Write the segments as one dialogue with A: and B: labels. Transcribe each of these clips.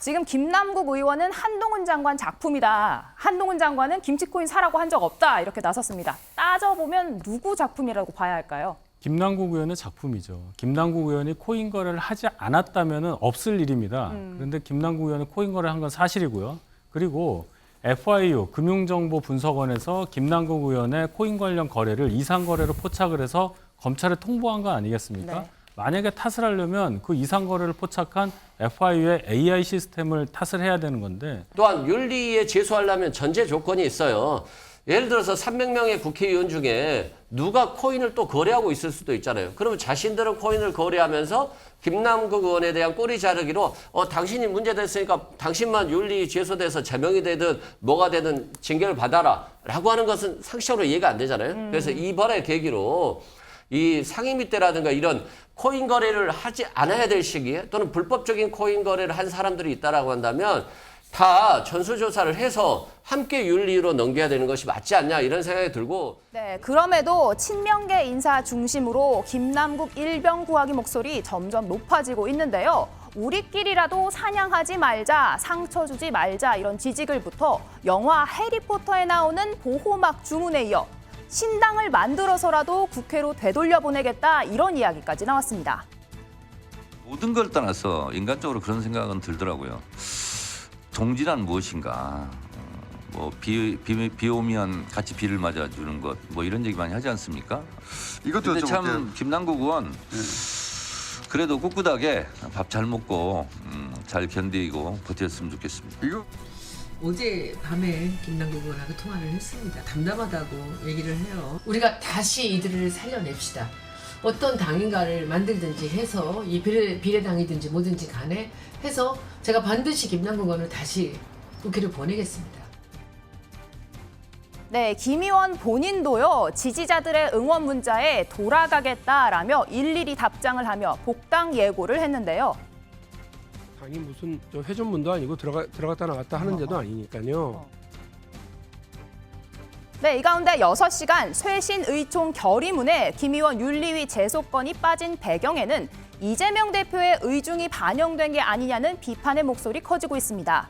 A: 지금 김남국 의원은 한동훈 장관 작품이다. 한동훈 장관은 김치코인 사라고 한 적 없다. 이렇게 나섰습니다. 따져보면 누구 작품이라고 봐야 할까요?
B: 김남국 의원의 작품이죠. 김남국 의원이 코인 거래를 하지 않았다면 없을 일입니다. 그런데 김남국 의원이 코인 거래를 한 건 사실이고요. 그리고 FIU 금융정보분석원에서 김남국 의원의 코인 관련 거래를 이상거래로 포착을 해서 검찰에 통보한 거 아니겠습니까?
A: 네.
B: 만약에 탓을 하려면 그 이상거래를 포착한 FIU의 AI 시스템을 탓을 해야 되는 건데
C: 또한 윤리위에 제소하려면 전제 조건이 있어요. 예를 들어서 300명의 국회의원 중에 누가 코인을 또 거래하고 있을 수도 있잖아요. 그러면 자신들은 코인을 거래하면서 김남국 의원에 대한 꼬리 자르기로 당신이 문제됐으니까 당신만 윤리 제소돼서 제명이 되든 뭐가 되든 징계를 받아라 라고 하는 것은 상식적으로 이해가 안 되잖아요. 그래서 이번에 계기로 이 상임위 때라든가 이런 코인 거래를 하지 않아야 될 시기에 또는 불법적인 코인 거래를 한 사람들이 있다라고 한다면 다 전수조사를 해서 함께 윤리위로 넘겨야 되는 것이 맞지 않냐 이런 생각이 들고
A: 네, 그럼에도 친명계 인사 중심으로 김남국 일병 구하기 목소리 점점 높아지고 있는데요. 우리끼리라도 사냥하지 말자, 상처 주지 말자 이런 지지글부터 영화 해리포터에 나오는 보호막 주문에 이어 신당을 만들어서라도 국회로 되돌려 보내겠다 이런 이야기까지 나왔습니다.
D: 모든 걸 떠나서 인간적으로 그런 생각은 들더라고요. 동지란 무엇인가? 비 오면 같이 비를 맞아주는 것, 이런 얘기 많이 하지 않습니까?
E: 이것도
D: 근데 참
E: 여쭤볼게요.
D: 김남국 의원 그래도 꿋꿋하게 밥 잘 먹고 잘 견디고 버텼으면 좋겠습니다.
E: 이거
F: 어제 밤에 김남국 의원하고 통화를 했습니다. 담담하다고 얘기를 해요. 우리가 다시 이들을 살려냅시다. 어떤 당인가를 만들든지 해서 이 비례당이든지 뭐든지 간에 해서 제가 반드시 김남국 의원을 다시 국회로 보내겠습니다.
A: 네, 김 의원 본인도요, 지지자들의 응원 문자에 돌아가겠다라며 일일이 답장을 하며 복당 예고를 했는데요.
G: 당이 무슨 저 회전문도 아니고 들어갔다 나갔다 하는 데도 아니니까요.
A: 네, 이 가운데 6시간 쇄신 의총 결의문에 김 의원 윤리위 제소건이 빠진 배경에는 이재명 대표의 의중이 반영된 게 아니냐는 비판의 목소리 커지고 있습니다.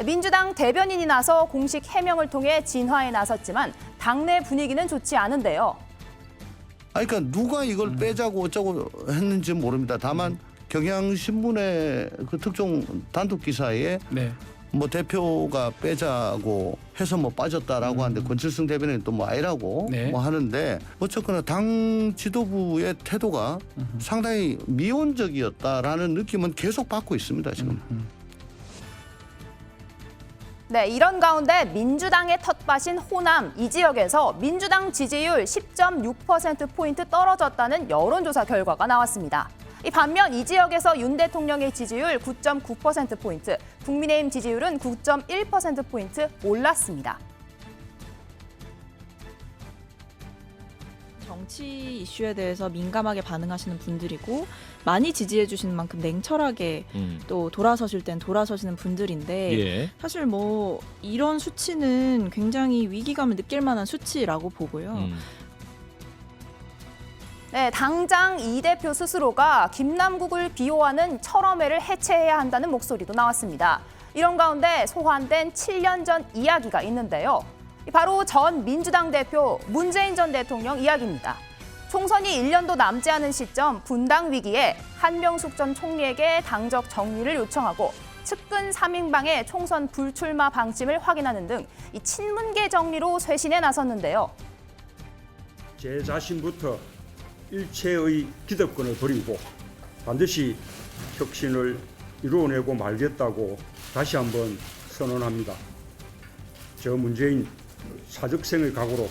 A: 민주당 대변인이 나서 공식 해명을 통해 진화에 나섰지만 당내 분위기는 좋지 않은데요.
H: 그러니까 누가 이걸 빼자고 어쩌고 했는지 모릅니다. 다만 경향신문의 그 특종 단독 기사에
B: 네.
H: 대표가 빼자고 해서 빠졌다라고 하는데 권칠승 대변인은 또 아니라고
B: 네.
H: 하는데 어쨌거나 당 지도부의 태도가 상당히 미온적이었다라는 느낌은 계속 받고 있습니다, 지금.
A: 네, 이런 가운데 민주당의 텃밭인 호남 이 지역에서 민주당 지지율 10.6%포인트 떨어졌다는 여론조사 결과가 나왔습니다. 이 반면 이 지역에서 윤 대통령의 지지율 9.9%포인트, 국민의힘 지지율은 9.1%포인트 올랐습니다.
I: 정치 이슈에 대해서 민감하게 반응하시는 분들이고 많이 지지해 주시는 만큼 냉철하게 또 돌아서실 땐 돌아서시는 분들인데
J: 예.
I: 사실 이런 수치는 굉장히 위기감을 느낄 만한 수치라고 보고요.
A: 네, 당장 이 대표 스스로가 김남국을 비호하는 철험회를 해체해야 한다는 목소리도 나왔습니다. 이런 가운데 소환된 7년 전 이야기가 있는데요. 바로 전 민주당 대표 문재인 전 대통령 이야기입니다. 총선이 1년도 남지 않은 시점 분당 위기에 한명숙 전 총리에게 당적 정리를 요청하고 측근 3인방의 총선 불출마 방침을 확인하는 등 이 친문계 정리로 쇄신에 나섰는데요.
K: 제 자신부터 일체의 기득권을 버리고 반드시 혁신을 이루어내고 말겠다고 다시 한번 선언합니다. 저 문재인 사적생의 각오로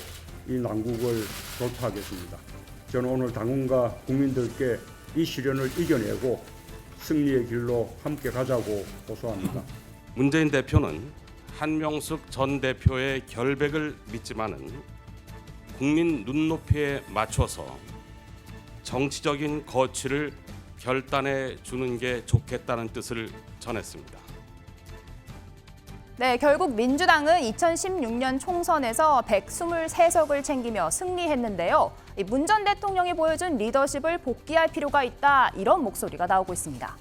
K: 이 난국을 돌파하겠습니다. 저는 오늘 당원과 국민들께 이 시련을 이겨내고 승리의 길로 함께 가자고 호소합니다.
L: 문재인 대표는 한명숙 전 대표의 결백을 믿지만은 국민 눈높이에 맞춰서 정치적인 거취를 결단해 주는 게 좋겠다는 뜻을 전했습니다.
A: 네, 결국 민주당은 2016년 총선에서 123석을 챙기며 승리했는데요. 문 전 대통령이 보여준 리더십을 복귀할 필요가 있다 이런 목소리가 나오고 있습니다.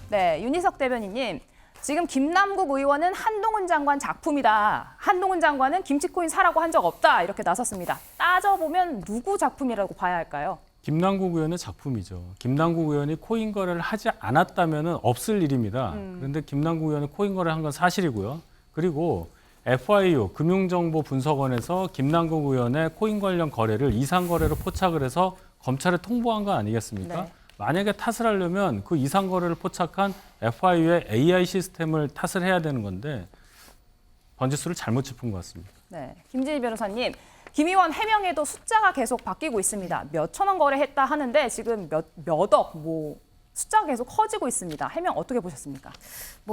A: 네, 윤희석 대변인님. 지금 김남국 의원은 한동훈 장관 작품이다. 한동훈 장관은 김치코인 사라고 한 적 없다. 이렇게 나섰습니다. 따져보면 누구 작품이라고 봐야 할까요?
B: 김남국 의원의 작품이죠. 김남국 의원이 코인 거래를 하지 않았다면 없을 일입니다. 그런데 김남국 의원이 코인 거래를 한 건 사실이고요. 그리고 FIU 금융정보분석원에서 김남국 의원의 코인 관련 거래를 이상 거래로 포착을 해서 검찰에 통보한 거 아니겠습니까?
A: 네.
B: 만약에 탓을 하려면 그 이상 거래를 포착한 FIU의 AI 시스템을 탓을 해야 되는 건데 번지수를 잘못 짚은 것 같습니다.
A: 네, 김진희 변호사님. 김 의원 해명에도 숫자가 계속 바뀌고 있습니다. 몇천 원 거래했다 하는데 지금 몇억 숫자가 계속 커지고 있습니다. 해명 어떻게 보셨습니까?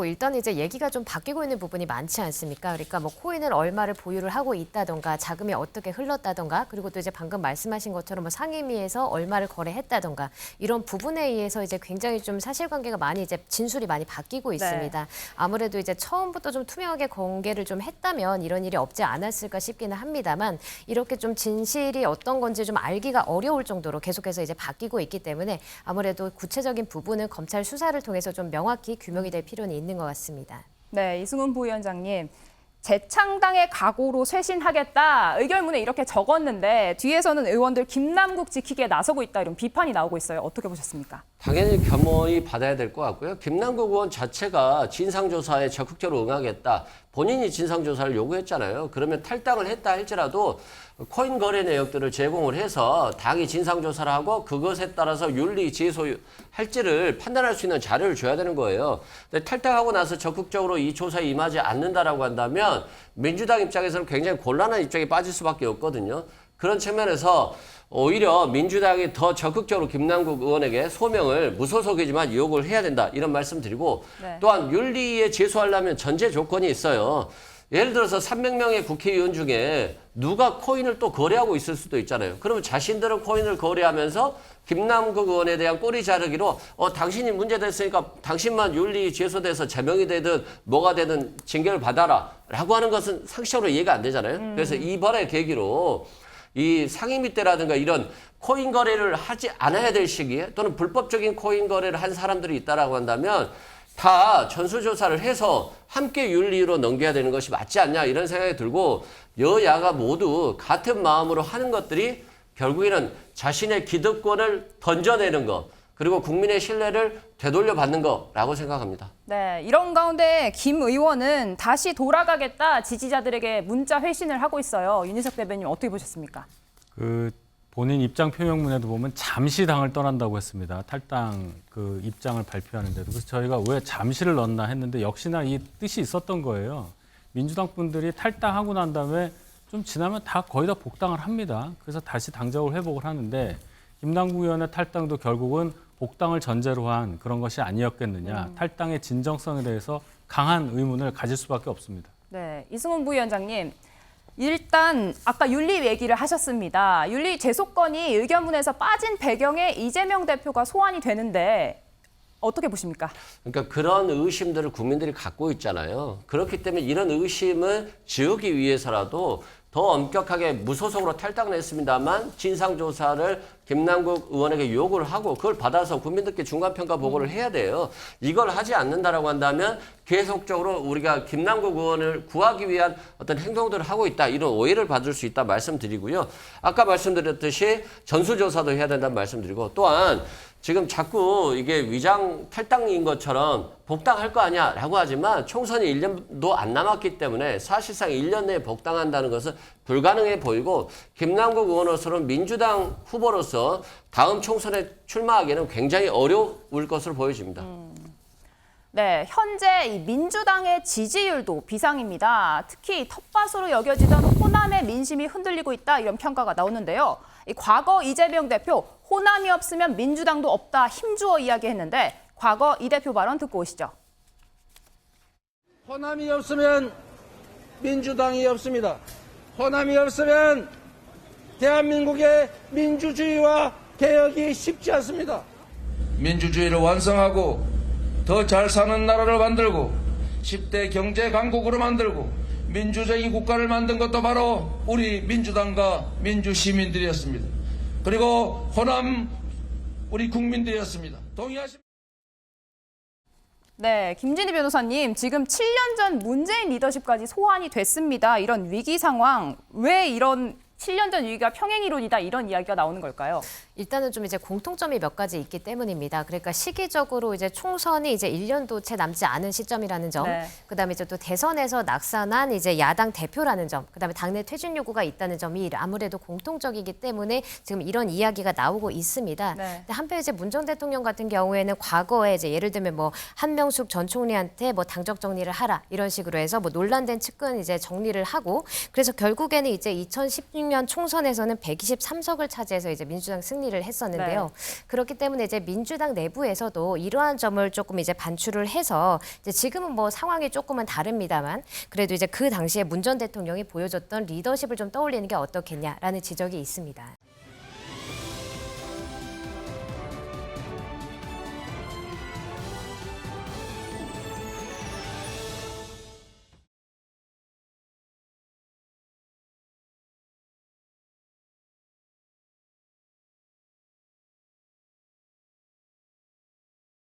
E: 일단 이제 얘기가 좀 바뀌고 있는 부분이 많지 않습니까? 그러니까 코인을 얼마를 보유를 하고 있다던가 자금이 어떻게 흘렀다던가 그리고 또 이제 방금 말씀하신 것처럼 상임위에서 얼마를 거래했다던가 이런 부분에 의해서 이제 굉장히 좀 사실관계가 많이 이제 진술이 많이 바뀌고 있습니다.
A: 네.
E: 아무래도 이제 처음부터 좀 투명하게 공개를 좀 했다면 이런 일이 없지 않았을까 싶기는 합니다만 이렇게 좀 진실이 어떤 건지 좀 알기가 어려울 정도로 계속해서 이제 바뀌고 있기 때문에 아무래도 구체적인 부분은 검찰 수사를 통해서 좀 명확히 규명이 될 필요는 있는 것 같습니다.
A: 네, 이승훈 부위원장님. 재창당의 각오로 쇄신하겠다. 의결문에 이렇게 적었는데 뒤에서는 의원들 김남국 지키기에 나서고 있다. 이런 비판이 나오고 있어요. 어떻게 보셨습니까?
C: 당연히 겸허히 받아야 될 것 같고요. 김남국 의원 자체가 진상조사에 적극적으로 응하겠다. 본인이 진상조사를 요구했잖아요. 그러면 탈당을 했다 할지라도 코인 거래 내역들을 제공을 해서 당이 진상조사를 하고 그것에 따라서 윤리 제소할지를 판단할 수 있는 자료를 줘야 되는 거예요. 근데 탈당하고 나서 적극적으로 이 조사에 임하지 않는다라고 한다면 민주당 입장에서는 굉장히 곤란한 입장에 빠질 수밖에 없거든요. 그런 측면에서 오히려 민주당이 더 적극적으로 김남국 의원에게 소명을 무소속이지만 요구를 해야 된다. 이런 말씀 드리고
A: 네.
C: 또한 윤리에 제소하려면 전제 조건이 있어요. 예를 들어서 300명의 국회의원 중에 누가 코인을 또 거래하고 있을 수도 있잖아요. 그러면 자신들은 코인을 거래하면서 김남국 의원에 대한 꼬리 자르기로 당신이 문제됐으니까 당신만 윤리 제소돼서 제명이 되든 뭐가 되든 징계를 받아라 라고 하는 것은 상식적으로 이해가 안 되잖아요. 그래서 이번에 계기로 이 상임위 때라든가 이런 코인 거래를 하지 않아야 될 시기에 또는 불법적인 코인 거래를 한 사람들이 있다라고 한다면 다 전수조사를 해서 함께 윤리로 넘겨야 되는 것이 맞지 않냐 이런 생각이 들고 여야가 모두 같은 마음으로 하는 것들이 결국에는 자신의 기득권을 던져내는 것 그리고 국민의 신뢰를 되돌려받는 거라고 생각합니다.
A: 네, 이런 가운데 김 의원은 다시 돌아가겠다 지지자들에게 문자 회신을 하고 있어요. 윤희석 대변인 어떻게 보셨습니까?
B: 본인 입장 표명문에도 보면 잠시 당을 떠난다고 했습니다. 탈당 입장을 발표하는데도. 그래서 저희가 왜 잠시를 넣었나 했는데 역시나 이 뜻이 있었던 거예요. 민주당 분들이 탈당하고 난 다음에 좀 지나면 다 거의 다 복당을 합니다. 그래서 다시 당적을 회복을 하는데 김남국 의원의 탈당도 결국은 복당을 전제로 한 그런 것이 아니었겠느냐. 탈당의 진정성에 대해서 강한 의문을 가질 수밖에 없습니다.
A: 네, 이승훈 부위원장님. 일단 아까 윤리 얘기를 하셨습니다. 윤리 제소권이 의결문에서 빠진 배경에 이재명 대표가 소환이 되는데 어떻게 보십니까?
C: 그러니까 그런 의심들을 국민들이 갖고 있잖아요. 그렇기 때문에 이런 의심을 지우기 위해서라도 더 엄격하게 무소속으로 탈당을 했습니다만 진상조사를 김남국 의원에게 요구를 하고 그걸 받아서 국민들께 중간평가 보고를 해야 돼요. 이걸 하지 않는다라고 한다면 계속적으로 우리가 김남국 의원을 구하기 위한 어떤 행동들을 하고 있다. 이런 오해를 받을 수 있다 말씀드리고요. 아까 말씀드렸듯이 전수조사도 해야 된다는 말씀드리고 또한 지금 자꾸 이게 위장 탈당인 것처럼 복당할 거 아니야 라고 하지만 총선이 1년도 안 남았기 때문에 사실상 1년 내에 복당한다는 것은 불가능해 보이고 김남국 의원으로서는 민주당 후보로서 다음 총선에 출마하기에는 굉장히 어려울 것으로 보여집니다.
A: 네, 현재 이 민주당의 지지율도 비상입니다. 특히 텃밭으로 여겨지던 호남의 민심이 흔들리고 있다 이런 평가가 나오는데요. 과거 이재명 대표 호남이 없으면 민주당도 없다 힘주어 이야기했는데 과거 이 대표 발언 듣고 오시죠.
J: 호남이 없으면 민주당이 없습니다. 호남이 없으면 대한민국의 민주주의와 개혁이 쉽지 않습니다. 민주주의를 완성하고 더 잘 사는 나라를 만들고 10대 경제 강국으로 만들고 민주적인 국가를 만든 것도 바로 우리 민주당과 민주시민들이었습니다. 그리고 호남 우리 국민들이었습니다. 동의하십니까?
A: 네, 김진희 변호사님, 지금 7년 전 문재인 리더십까지 소환이 됐습니다. 이런 위기 상황, 왜 이런 7년 전 위기가 평행이론이다 이런 이야기가 나오는 걸까요?
E: 일단은 좀 이제 공통점이 몇 가지 있기 때문입니다. 그러니까 시기적으로 이제 총선이 이제 1년도 채 남지 않은 시점이라는 점,
A: 네.
E: 그다음에 이제 또 대선에서 낙선한 이제 야당 대표라는 점, 그다음에 당내 퇴진 요구가 있다는 점이 아무래도 공통적이기 때문에 지금 이런 이야기가 나오고 있습니다.
A: 네.
E: 근데 한편 이제 문 전 대통령 같은 경우에는 과거에 이제 예를 들면 뭐 한명숙 전 총리한테 뭐 당적 정리를 하라 이런 식으로 해서 뭐 논란된 측근 이제 정리를 하고 그래서 결국에는 이제 2016년 총선에서는 123석을 차지해서 이제 민주당 승리를 했었는데요. 그렇기 때문에 이제 민주당 내부에서도 이러한 점을 조금 이제 반출을 해서 이제 지금은 뭐 상황이 조금은 다릅니다만 그래도 이제 그 당시에 문 전 대통령이 보여줬던 리더십을 좀 떠올리는 게 어떻겠냐라는 지적이 있습니다.